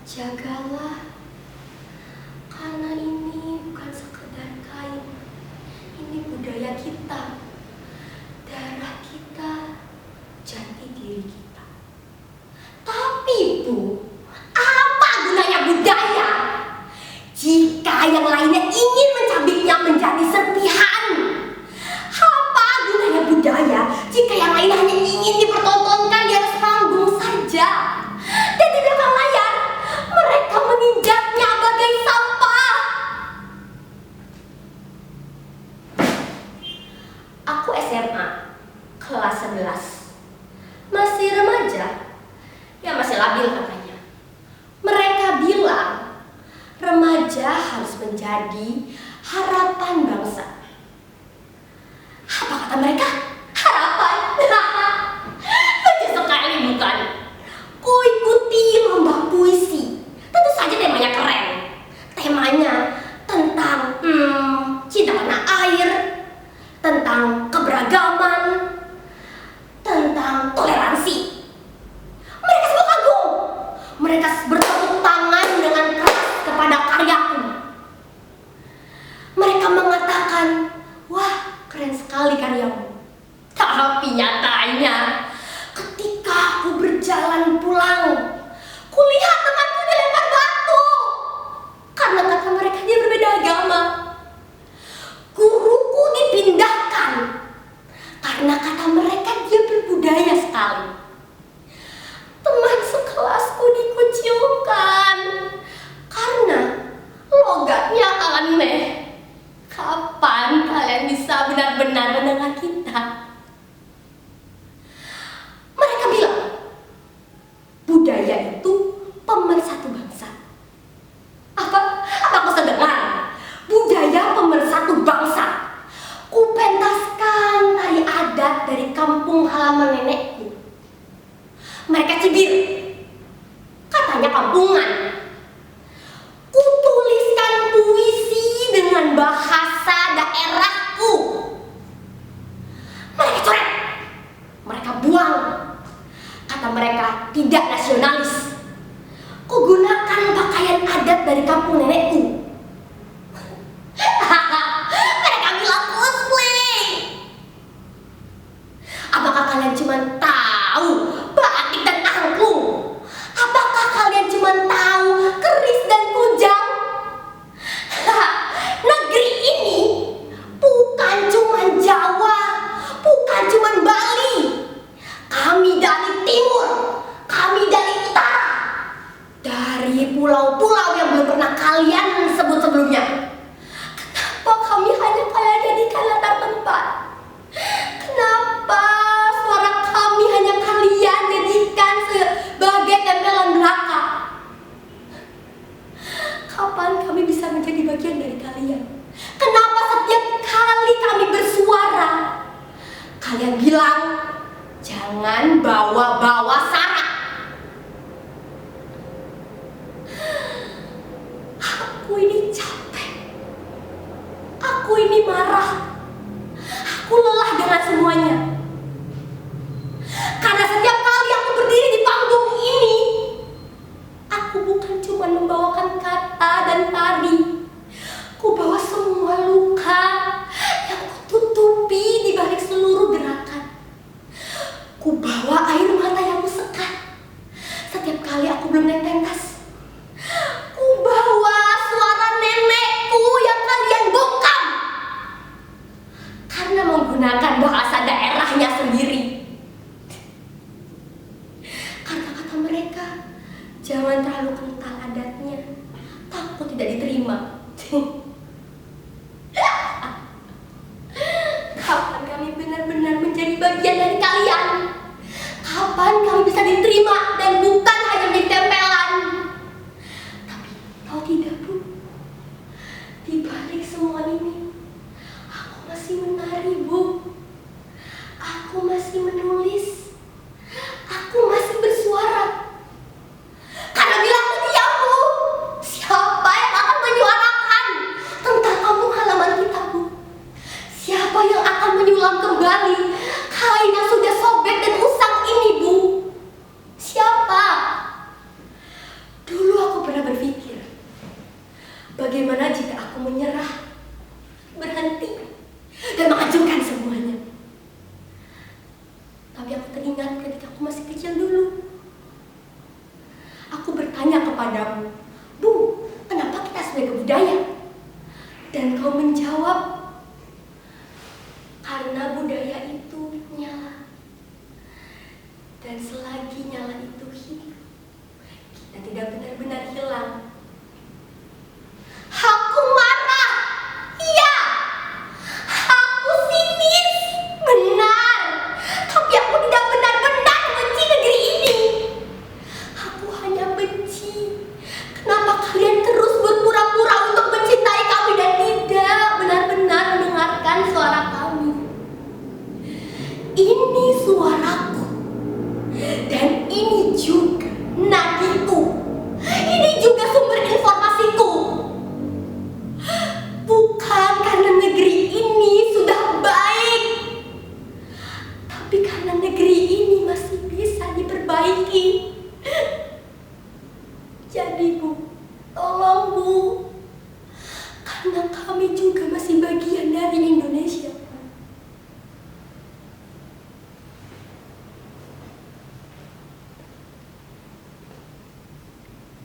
Jagalah, karena ini bukan sekedar kain, ini budaya kita, darah kita, jati diri kita. Tapi Bu, apa gunanya budaya jika yang lainnya ingin mencabiknya menjadi serpihan? Apa gunanya budaya jika yang lain hanya ingin dipertontonkan di atas panggung saja? Dan di belakang layar mereka menginjaknya bagai sampah. Aku SMA kelas 11, masih remaja, ya masih labil katanya. Mereka bilang remaja harus menjadi harapan bangsa. Apa kata mereka? Harapan? Lucu sekali bukan? Ku ikuti lomba puisi. Tentu saja temanya keren. Temanya tentang cinta tanah air, tentang keberagaman, tentang toleransi. Mereka semua kagum. Mereka bertepuk tangan dengan keras kepada karyaku. Mereka mengatakan, wah keren sekali karyamu. Tapi nyatanya ketika aku berjalan pulang, kulihat temanku dilempar batu karena kata mereka dia berbeda agama. Guruku dipindahkan karena kata mereka dia berbudaya sekali. Teman sekelasku dikucilkan karena logatnya aneh. Kapan kalian bisa benar-benar mendengar kita? Mereka bilang budaya itu pemersatu bangsa. Apa aku sedengar? Budaya pemersatu bangsa. Kupentaskan tari adat dari kampung halaman nenekku. Mereka cibir, katanya kampungan. Kutuliskan puisi dengan bahasa daerahku. Mereka coret, mereka buang. Kata mereka tidak nasionalis. Kugunakan pakaian adat dari kampung nenekku. Mereka bilang cosplay. Apakah kalian cuma tahu batik dan angklung? Apakah kalian cuma tahu keris dan kujang? Negeri ini bukan cuma Jawa, bukan cuma Bali. Kami dari timur, kami dari utara, dari pulau-pulau yang belum pernah kalian sebut sebelumnya. Kenapa kami hanya kalian jadikan latar tempat? Kenapa suara kami hanya kalian jadikan sebagai tempelan belaka? Kapan kami bisa menjadi bagian dari kalian? Kenapa setiap kali kami bersuara kalian bilang jangan bawa-bawa sara? Aku ini capek. Aku ini marah. Aku lelah dengan semuanya. Karena setiap kali aku berdiri di panggung ini, aku bukan cuma membawakan kata dan tari. Ku bawa semua luka yang kututupi di balik seluruh gerakan. Ku bawa air mata yang kusekat setiap kali aku belum naik pentas. Ku bawa suara nenekku yang kalian bungkam karena menggunakan bahasa daerahnya sendiri. Kata-kata mereka, jangan terlalu kental adatnya, takut tidak diterima. Kapan kami benar-benar menjadi bagian dari kalian? Kapan kami bisa diterima dan bukan hanya menjadi tempelan? Tapi tahu tidak Bu, di balik semua ini aku masih menari Bu. Aku masih menulis. Aku masih bersuara. Karena bila aku diam Bu, siapa yang akan menyuarakan tentang kampung halaman kita Bu? Siapa yang akan menyulam kembali kain yang sudah sobek dan usang ini Bu? Siapa? Dulu aku bagaimana jika aku menyerah, berhenti, dan menghancurkan semuanya? Tapi aku teringat ketika aku masih kecil dulu. Aku bertanya kepadamu, Bu, kenapa kita sebagai budaya? Dan kau menjawab, karena budaya itu nyala. Dan selagi nyala itu hidup, kita tidak benar-benar hilang. Aku marah, iya. Aku sinis, benar. Tapi aku tidak benar-benar benci negeri ini. Aku hanya benci kenapa kalian terus berpura-pura untuk mencintai kami dan tidak benar-benar mendengarkan suara kami. Ini suaraku. Dan ini juga nadiku. Ini juga sumber informasiku. Bukan karena negeri ini sudah baik, tapi karena negeri ini masih bisa diperbaiki. Jadi Bu, tolong Bu, karena kami juga masih bagian dari Indonesia.